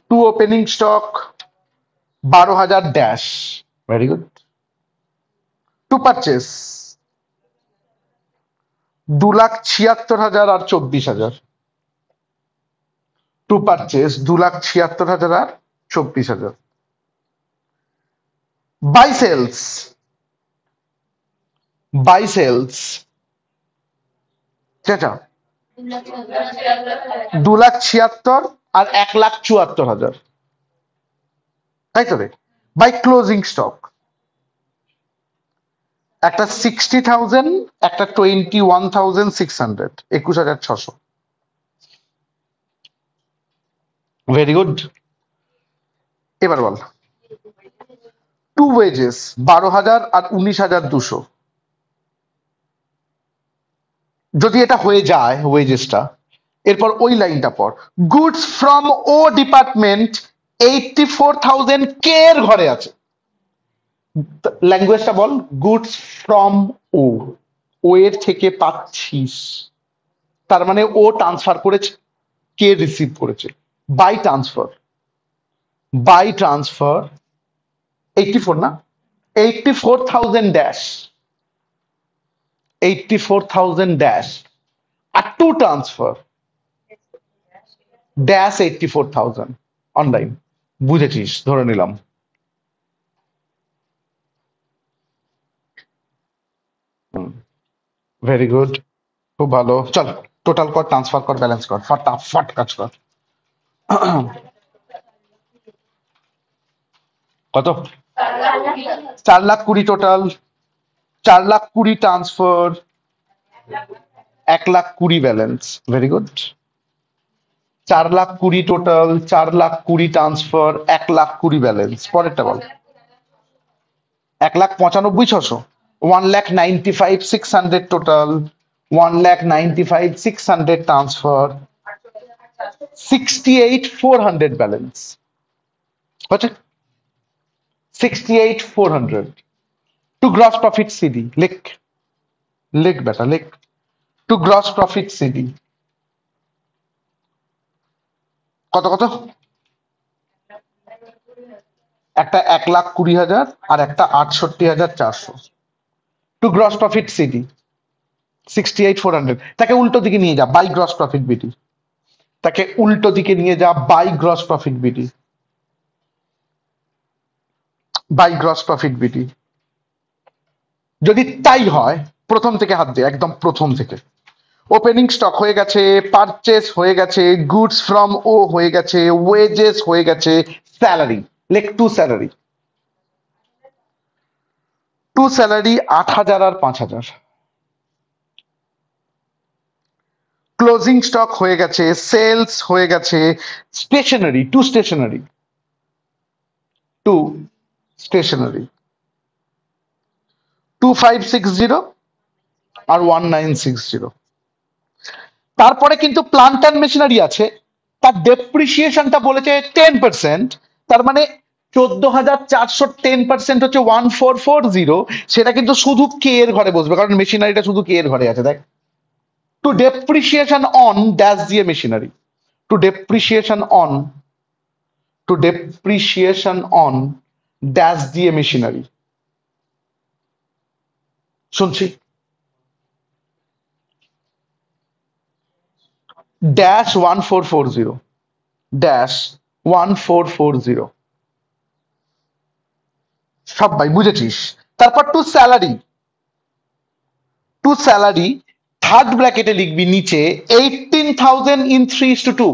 To opening stock 12,000 dash, very good. To purchase 2,76,000 আর 24,000। টু পারচেস 2,76,000 আর 24,000। বাই সেলস, বাই সেলস চেঁচা 2,76,000 আর 1,74,000, তাই তো রে। বাই ক্লোজিং স্টক একটা 60,000, একটা 21,600, 21,600। Very good. এবার বল টু ওয়েজেস 12,000 আর 19,200। যদি এটা হয়ে যায় ওয়েজেসটা, এরপর ওই লাইনটা পর, গুডস ফ্রম ও ডিপার্টমেন্ট 84,000 কে এর ঘরে আছে। ল্যাঙ্গুয়েজটা বল, গুডস ফ্রম ও, ও এর থেকে পাচ্ছিস, তার মানে ও ট্রান্সফার করেছে, কে রিসিভ করেছে। বাই ট্রান্সফার, বাই ট্রান্সফার 84 না, 84,000 ড্যাশ, 84,000 ড্যাশ, আর টু ট্রান্সফার ড্যাশ 84,000। অনলাইন বুঝেছিস ধরে নিলাম। ভেরি গুড, খুব ভালো। চল টোটাল কর, ট্রান্সফার কর, ব্যালেন্স কর, ফটাফট কাজ কর। কত? 4,20,000 total, 4,20,000 transfer, 1,20,000 balance. Very good. 4,20,000 total, 4,20,000 transfer, 1,20,000 balance. পরেরটা বল। 1,95,600, 1,95,600 টোটাল, 1,95,600 ট্রান্সফার, 68,400 ব্যালেন্স হচ্ছে 68,400 টু গ্রস প্রফিট সিডি লিখ লিখ বেটা লিখ টু গ্রস প্রফিট সিডি কত কত একটা 1,20,000 আর একটা 68,400 টু গ্রস প্রফিট সিডি 68,400 তাকে উল্টো দিকে নিয়ে যা বাই গ্রস প্রফিট বিটি তাকে উল্টো দিকে নিয়ে যা বাই গ্রস প্রফিট বিটি বাই গ্রস প্রফিট বিটি যদি তাই হয় প্রথম থেকে হাত দিয়ে একদম প্রথম থেকে ওপেনিং স্টক হয়ে গেছে পারচেস হয়ে গেছে গুডস ফ্রম ও হয়ে গেছে ওয়েজেস হয়ে গেছে স্যালারি লেখ টু স্যালারি 8,000 আর 5,000 ক্লোজিং স্টক হয়ে গেছে সেলস হয়ে গেছে stationery to stationery to stationery 2560 আর 1960 তারপরে কিন্তু প্লান্ট অ্যান্ড মেশিনারি আছে তার ডেপ্রিসিয়েশনটা বলেছে 10% তার মানে 14,400 10% হচ্ছে 1440 সেটা কিন্তু শুধু কে এর ঘরে বসবে কারণ মেশিনারিটা শুধু কে এর ঘরে আছে দেখ টু ডেপ্রিসিয়েশন অন ড্যাশ দিয়ে machinery to depreciation on dash দিয়ে মেশিনারি শুনছি ড্যাশ 1440 ড্যাশ 1440 সবাই বুঝেছিস তারপর টু স্যালারি থার্ড ব্র্যাকেটে লিখবি নিচে 18,000 ইন 3:2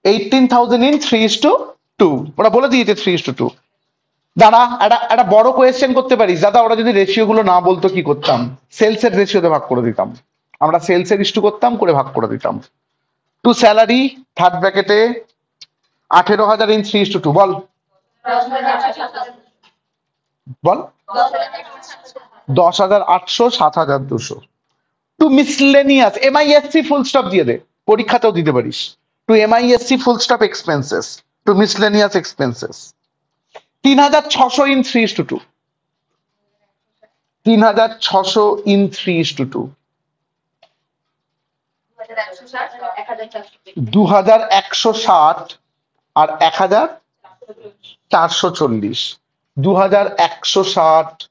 18,000 ইন 3:2 ওরা বলে দিয়েছে 3:2 দাঁড়া একটা বড় কোয়েশ্চেন করতে পারিস দাদা ওরা যদি রেশিও গুলো না বলতো কি করতাম সেলস এর রেশিওতে ভাগ করে দিতাম আমরা সেলস এর ইস্টু করতাম করে ভাগ করে দিতাম টু স্যালারি থার্ড ব্র্যাকেটে 18,000 ইন 3:2 বল বল 10,800 7,200 to miscellaneous MISC full stop দিয়ে দে পরীক্ষাতেও দিতে পারিস to MISC full stop expenses to miscellaneous expenses 3,600 in 3:2 3,600 in 3:2 2,160 আর 1,440 2,160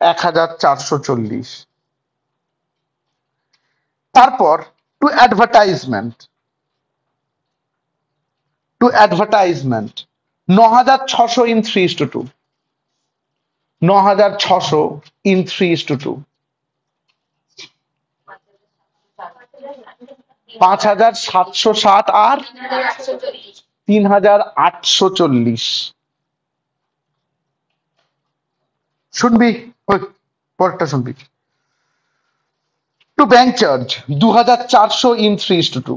1,440 তারপর টু অ্যাডভার্টাইজমেন্ট 9,600 ইন 3:2 9,600 ইন 3:2 5,760 আর 3,840 শুনবি ওই পরেরটা শুনবি to bank charge 2,400 in 3:2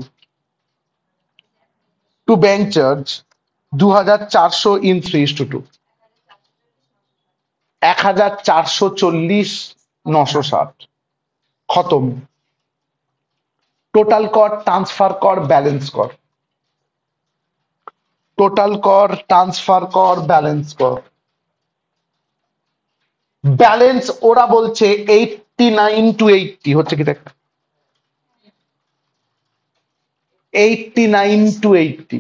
to bank charge 2,400 in 3:2 1,440 960 খতম টোটাল কর ট্রান্সফার কর ব্যালেন্স কর টোটাল কর ট্রান্সফার কর ব্যালেন্স কর ব্যালেন্স ওরা বলছে 89 to 80 হচ্ছে কি দেখ 89 to 80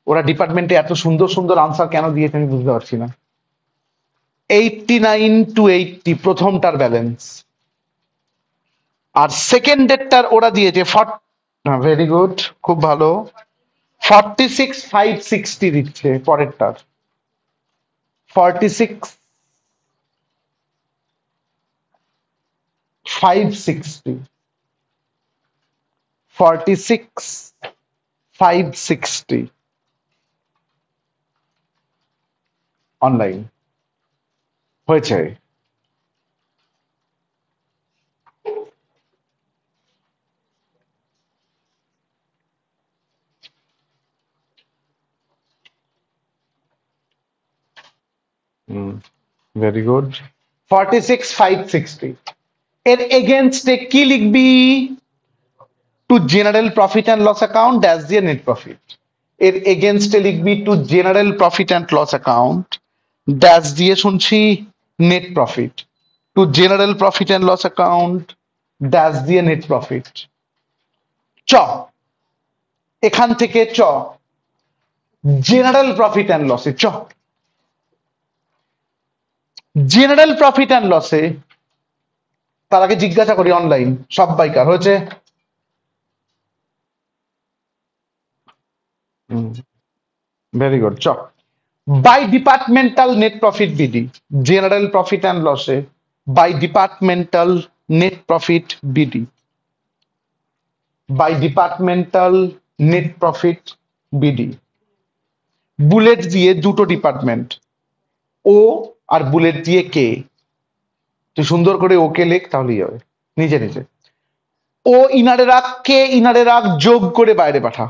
ওরা ডিপার্টমেন্টে এত সুন্দর সুন্দর আনসার কেন দিয়েছে আমি বুঝতে পারছি না 89 to 80 প্রথমটার ব্যালেন্স আর সেকেন্ড ডেটটার ওরা দিয়েছে ভেরি গুড খুব ভালো 46,560 দিচ্ছে পরেরটার 46,560 46,560 অনলাইন হয়েছে ভেরি গুড 46,560 এর এগেনস্টে কি লিখবি to general profit and loss account dash দিয়ে নেট প্রফিট। এর এগেনস্টে লিখবি to general profit and loss account dash দিয়ে শুনছি net profit, to general profit and loss account dash দিয়ে নেট প্রফিট। চ এখান থেকে চ জেনারেল প্রফিট অ্যান্ড লসে চ। জেনারেল প্রফিট অ্যান্ড লসে তার আগে জিজ্ঞাসা করি অনলাইন সব্বাইকার হয়েছে? Very good. চ by departmental net profit BD, general profit and লসে by departmental net profit BD, by departmental net profit BD. Bullet দিয়ে দুটো ডিপার্টমেন্ট ও আর বুলেট দিয়ে কে, তুই সুন্দর করে ওকে লেখ তাহলেই হবে নিজে নিজে। ও ইনারে রাখ, কে ইনারে রাখ, যোগ করে বাইরে পাঠা।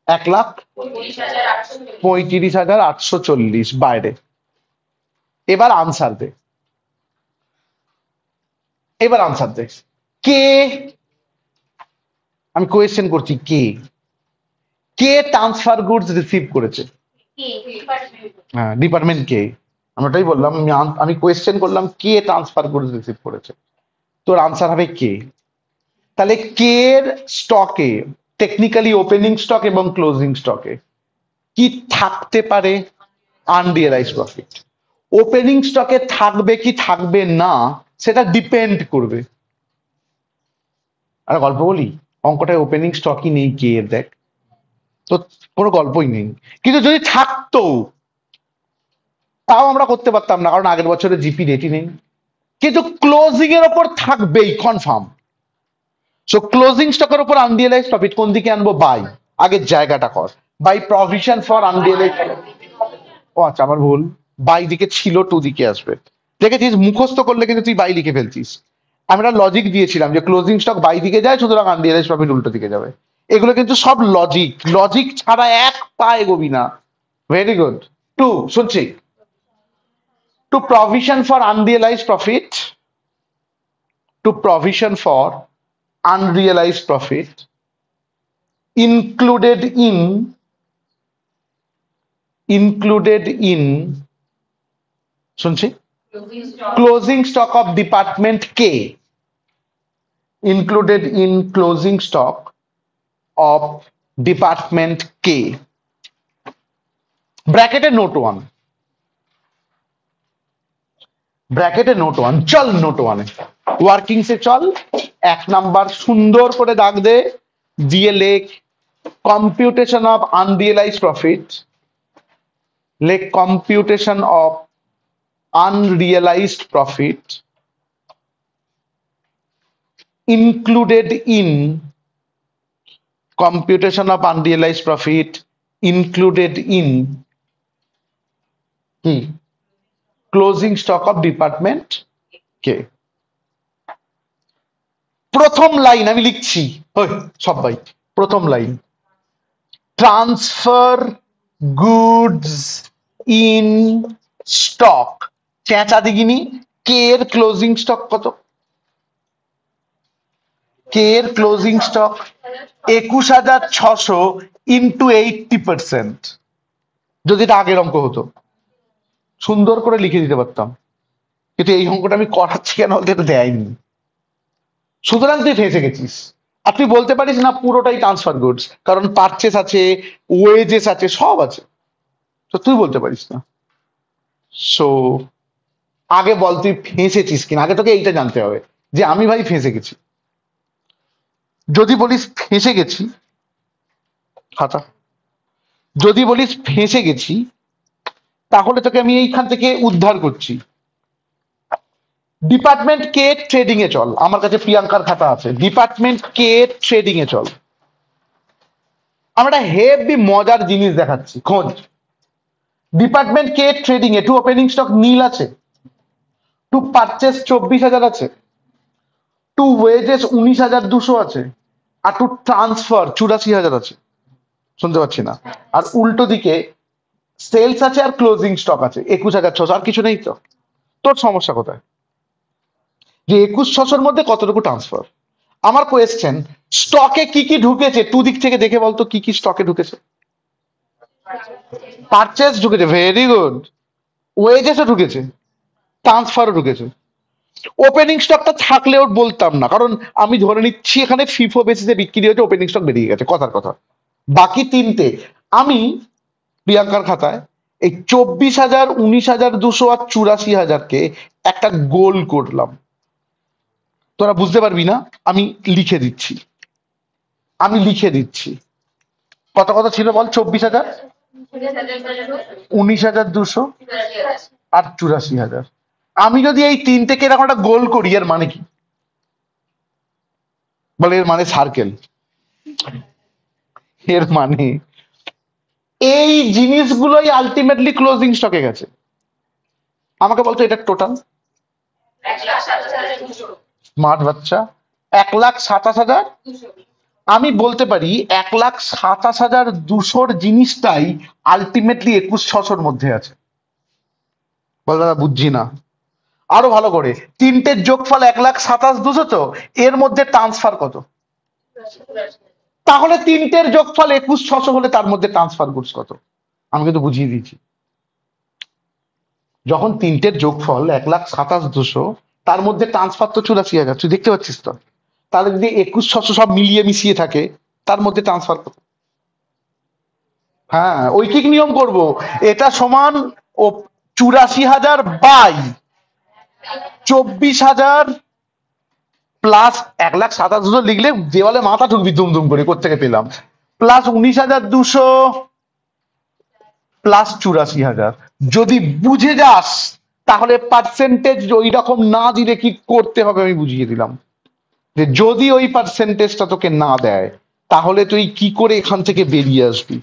1,35,840 বাইরে। এবার আনসার দে, এবার আনসার দে। কে, আমি কোয়েশ্চেন করছি, কে কে ট্রান্সফার গুডস রিসিভ করেছে? হ্যাঁ ডিপার্টমেন্ট কে, আমি ওটাই বললাম। আমি কোয়েশ্চেন করলাম কে ট্রান্সফার গুডস রিসিভ করেছে, তোর আনসার হবে কে। তাহলে কে এর স্টকে, টেকনিক্যালি ওপেনিং স্টক এবং ক্লোজিং স্টকে কি থাকতে পারে? আনরিয়েলাইজড প্রফিট। ওপেনিং স্টকে থাকবে কি থাকবে না সেটা ডিপেন্ড করবে। আর গল্প বলি, অঙ্কটায় ওপেনিং স্টকই নেই কে এর, দেখ তো কোনো গল্পই নেই। কিন্তু যদি থাকতো তাও আমরা করতে পারতাম না, কারণ আগের বছরে জিপি রেটই নেই। কিন্তু ক্লোজিং এর ওপর থাকবেই কনফার্ম। সো ক্লোজিং স্টকের উপর আনরিয়েলাইজ প্রফিট কোন দিকে আনবো? বাই, আগের জায়গাটা কর, বাই প্রভিশন ফর আনরিয়েলাইজ। ও আচ্ছা আমার ভুল, বাই দিকে ছিল, টু দিকে আসবে। দেখেছিস মুখস্থ করলে কিন্তু তুই বাই লিখে ফেলছিস। আমরা লজিক দিয়েছিলাম যে ক্লোজিং স্টক বাই দিকে যায়, সুতরাং আনরিয়েলাইজ প্রফিট উল্টো দিকে যাবে। এগুলো কিন্তু সব লজিক, লজিক ছাড়া এক পা এগোবি না। Very good. টু শুনছি, to provision for unrealise profit, to provision for unrealized profit included in শুনছি closing stock of department K, included in closing stock of department K, ব্র্যাকেটে নোট 1, ব্র্যাকেটে নোট 1। চল নোট 1 ওয়ার্কিং সে চল। 1 number সুন্দর করে দাগ দে, দিয়ে লেখ কম্পিউটেশন অফ আনরিয়েলাইজ প্রফিট, লেখ computation of আনরিয়েলাইজড profit included in, computation of unrealized profit included in কি? closing stock of department K। প্রথম লাইন আমি লিখছি, সবাই প্রথম line, transfer goods in stock, চেঁচা দিগিনি। কে এর ক্লোজিং স্টক কত? কে এর ক্লোজিং স্টক 21,600 ইন্টু 80%। যদি এটা আগের অঙ্ক হতো সুন্দর করে লিখে দিতে পারতাম, কিন্তু এই অঙ্কটা আমি করাচ্ছি কেন বলতে, এটা দেয়নি। সুতরাং তুই ফেঁসে গেছিস। আর তুই বলতে পারিস না পুরোটাই ট্রান্সফার গুডস, কারণ পারচেস আছে, ওয়েজেস আছে, সব আছে, তো তুই বলতে পারিস না। সো আগে বল তুই ফেঁসেছিস কিনা, আগে তোকে এইটা জানতে হবে যে আমি ভাই ফেঁসে গেছি। যদি বলিস ফেঁসে গেছি, খাতা, যদি বলিস ফেঁসে গেছি তাহলে তোকে আমি এইখান থেকে উদ্ধার করছি। ডিপার্টমেন্ট কে ট্রেডিং এ চল, আমার কাছে প্রিয়াঙ্কার খাতা আছে। ডিপার্টমেন্ট কে ট্রেডিং এ চল, আমরা হেভি মজার জিনিস দেখাচ্ছি, খোঁজ। ডিপার্টমেন্ট কে ট্রেডিং এ টু ওপেনিং স্টক নীল আছে, টু পারচেস 24,000 আছে, টু ওয়েজেস 19,200 আছে, আর টু ট্রান্সফার 84,000 আছে। শুনতে পাচ্ছি না। আর উল্টো দিকে সেলস আছে আর ক্লোজিং স্টক আছে 21,600, আর কিছু নেই। তো তোর সমস্যা কোথায়? যে 21,600 মধ্যে কতটুকু ট্রান্সফার, আমার কোয়েশ্চেন, স্টকে কি কি ঢুকেছে টু দিক থেকে দেখে বলতো, কি কি স্টকে ঢুকেছে? পারচেজ ঢুকেছে, ভেরি গুড। ওয়েজেসও ঢুকেছে, ট্রান্সফারও ঢুকেছে। ওপেনিং স্টকটা থাকলেও বলতাম না, কারণ আমি ধরে নিচ্ছি এখানে ফিফো বেসিসে বিক্রি হয়েছে, ওপেনিং স্টক বেরিয়ে গেছে, কথার কথা। বাকি তিনটে আমি প্রিয়াঙ্কার খাতায় এই 24,000, 19,200 আর 84,000-কে একটা গোল করলাম। তোরা বুঝতে পারবি না, আমি লিখে দিচ্ছি, কত কত ছিল বল? 24,000, 19,200 আর 84,000। আমি যদি এই তিনটেকে এরকম একটা গোল করি, এর মানে কি বলে? এর মানে সার্কেল। এর মানে এই জিনিসগুলোই আলটিমেটলি ক্লোজিং স্টকে গেছে। আমাকে বলতো এটা টোটাল। স্মার্ট বাচ্চা, 1,27,000। আমি বলতে পারি 1,27,200 জিনিসটাই আলটিমেটলি 21,600-র মধ্যে আছে। বল দাদা বুঝছি না। আরো ভালো করে, তিনটের যোগফল 1,27,200, তো এর মধ্যে ট্রান্সফার কত? তাহলে তিনটের যোগফল 21,600 হলে তার মধ্যে ট্রান্সফার গুডস কত? আমি কিন্তু বুঝিয়ে দিয়েছি। যখন তিনটের যোগফল 1,27,200, তার মধ্যে ট্রান্সফার তো 84,000, তুই দেখতে পাচ্ছিস তো। তাহলে যদি 21,600 সব মিলিয়ে মিশিয়ে থাকে, তার মধ্যে ট্রান্সফার কত? হ্যাঁ, ঐকিক নিয়ম করব। এটা সমান ও 84,000 বাই 24,000 প্লাস 1,27,200 লিখলে দেওয়ালে মাথা ঠুকবি দুম দুম করে, কোত্থেকে পেলাম, প্লাস 19,200 প্লাস 84,000। যদি বুঝে যাস তাহলে পার্সেন্টেজ ওই রকম না দিলে কি করতে হবে আমি বুঝিয়ে দিলাম। যে যদি ওই পার্সেন্টেজটা তোকে না দেয়, তাহলে তুই কি করে এখান থেকে বেরিয়ে আসবি?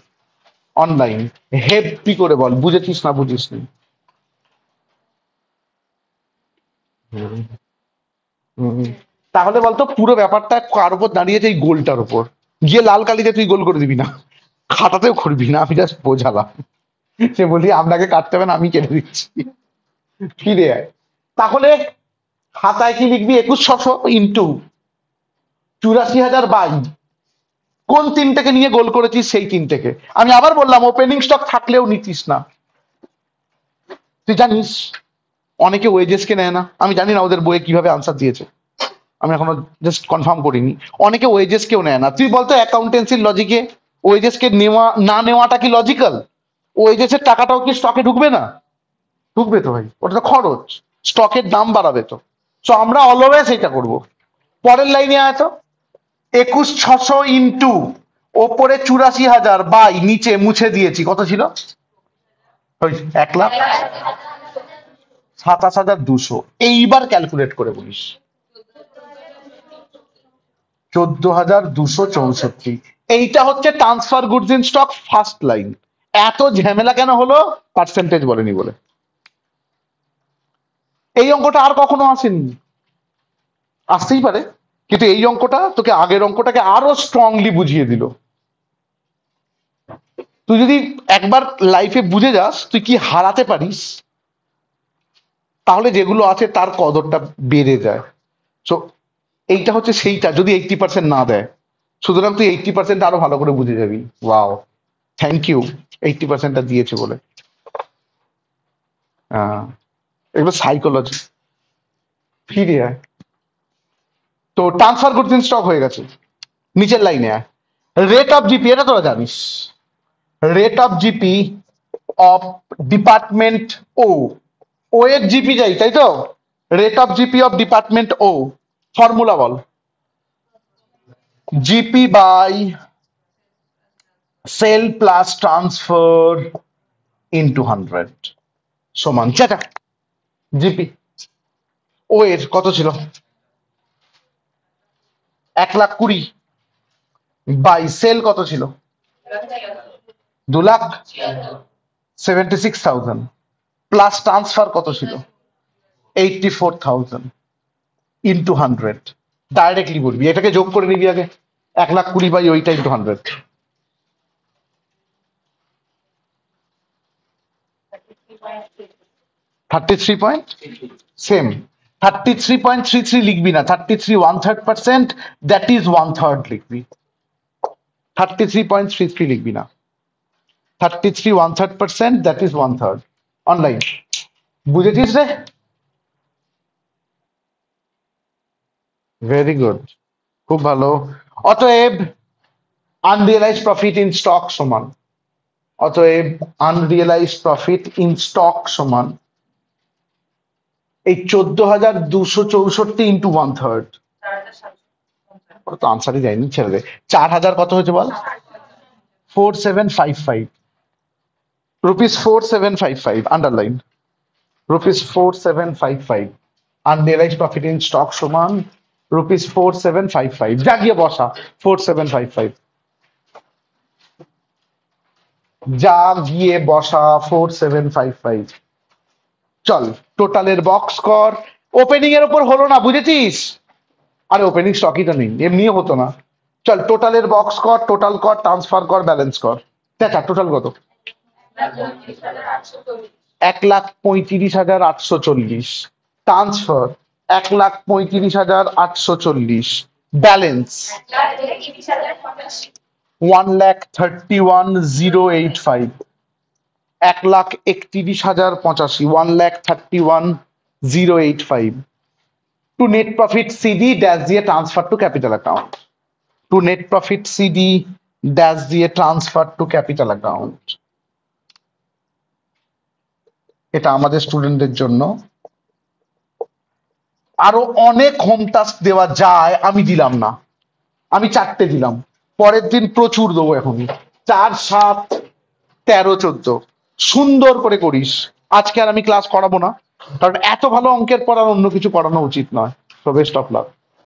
অনলাইন হেভি করে বল, বুঝেছিস না বুঝিস নি? হুম। তাহলে বলতো পুরো ব্যাপারটা কার উপর দাঁড়িয়েছে? এই গোলটার উপর। গিয়ে লাল কালিতে তুই গোল করে দিবি না, খাতাতেও করবি না, আমি জাস্ট বোঝালাম। সে বলি আপনাকে কাটতে হবে না, আমি কেটে দিচ্ছি, ফিরে আয়। তাহলে খাতায় কি লিখবি? 21,600 ইন্টু 84,000 বাই কোন তিনটেকে নিয়ে গোল করেছিস সেই তিনটেকে। আমি আবার বললাম, ওপেনিং স্টক থাকলেও নিতিস না। তুই জানিস অনেকে ওয়েজেস কে নেয় না, আমি জানি না ওদের বইয়ে কিভাবে আনসার দিয়েছে, আমি এখনো জাস্ট কনফার্ম করিনি। অনেকে ওয়েজেস কেও নেয় না। তুই বলতো অ্যাকাউন্টেন্সির লজিকে ওয়েজেস কে নেওয়া না নেওয়াটা কি লজিক্যাল? ওয়েজেসের টাকাটাও কি স্টকে ঢুকবে না? ঢুকবে তো ভাই, ওটা তো খরচ, স্টকের দাম বাড়াবে তো। সো আমরা অলওয়েজ এটা করব। পরের লাইনে আয় তো, 21,600 ইন্টু ওপরে 84,000 বাই নিচে মুছে দিয়েছি, কত ছিল? ওই 1,27,200। এইবার ক্যালকুলেট করে বলিস। 14,264। এইটা হচ্ছে transfer goods in stock first line. এত ঝামেলা কেন হলো? পার্সেন্টেজ বলেনি বলে। এই অঙ্কটা আর কখনো আসেনি, আসতেই পারে, কিন্তু এই অঙ্কটা তোকে আগের অঙ্কটাকে আরো স্ট্রংলি বুঝিয়ে দিল। তুই যদি একবার লাইফে বুঝে যাস তুই কি হারাতে পারিস, তাহলে যেগুলো আছে তার কদরটা বেড়ে যায়। সো এইটা হচ্ছে সেইটা, যদি 80% না দেয়, সুতরাং তুই 80% আরো ভালো করে বুঝে যাবি। ওয়াও, থ্যাংক ইউ 80%টা দিয়েছে বলে। এগুলো সাইকোলজি। ফিরে আয়। তো ট্রান্সফার গুডস ইন স্টক হয়ে গেছে। নিচের লাইনে আয়, রেট অফ জিপি, এটা তোরা জানিস। Rate of GP of department O, O এর জিপি যাই, তাই তো? Rate of GP of department O, formula বল। GP by sale plus transfer into 100 সমান চেটা জিপি। ও এর কত ছিল? 1,20,000 বাই সেল কত ছিল? 2,76,000 প্লাস ট্রান্সফার কত ছিল? 84,000 ইন্টু 100। ডাইরেক্টলি বলবি, এটাকে যোগ করে নিবি আগে, 1,20,000 বাই ওইটা ইন্টু 100। 33 point, same. 33.33 লিখবি না, 33 1/3%, দ্যাট ইজ 1/3 লিখবি। 33.33 লিখবি না, 33 1/3%, দ্যাট ইজ 1/3 অনলাইন। বুঝেছিস রে? ভেরি গুড, খুব ভালো। অতএব আনরিয়েলাইজড প্রফিট ইন স্টক সমান, অতএব আনরিয়েলাইজড প্রফিট ইন স্টক সমান এই 14,264 ইন্টু 1/3। ওটা তো আনসারই যায়নি, ছেড়ে দে। 4,000 কত হয়েছে বল? 4755 rupees, 4755 underline, rupees 4755। আনরিয়েলাইজড profit in stock সমান রুপিস 4755। যা গিয়ে বসা 4755, যা গিয়ে বসা 4755। চল টোটালের বক্স কর। ওপেনিং এর উপর হলো না, বুঝেছিস? আরে ওপেনিং স্টকই তো নেই, এমনিও হতো না। চল টোটালের বক্স কর, টোটাল কর, ট্রান্সফার কর, ব্যালেন্স কর। দেখা টোটাল কত? 1,35,840। Transfer 1,35,840। Balance 1,31,085। 1,31,085, 1,31,085 to net profit CD dash দিয়ে transfer to capital account. To net profit CD dash দিয়ে ট্রান্সফার টু ক্যাপিটাল অ্যাকাউন্ট। এটা আমাদের স্টুডেন্টদের জন্য। আরো অনেক হোম টাস্ক দেওয়া যায়, আমি দিলাম না, আমি 4টে দিলাম, পরের দিন প্রচুর দেবো। এখনই 4, 7, 13, 14 সুন্দর করে করিস। আজকে আর আমি ক্লাস করাবো না, কারণ এত ভালো অঙ্কের পর আর অন্য কিছু করানো উচিত নয়। So best of luck.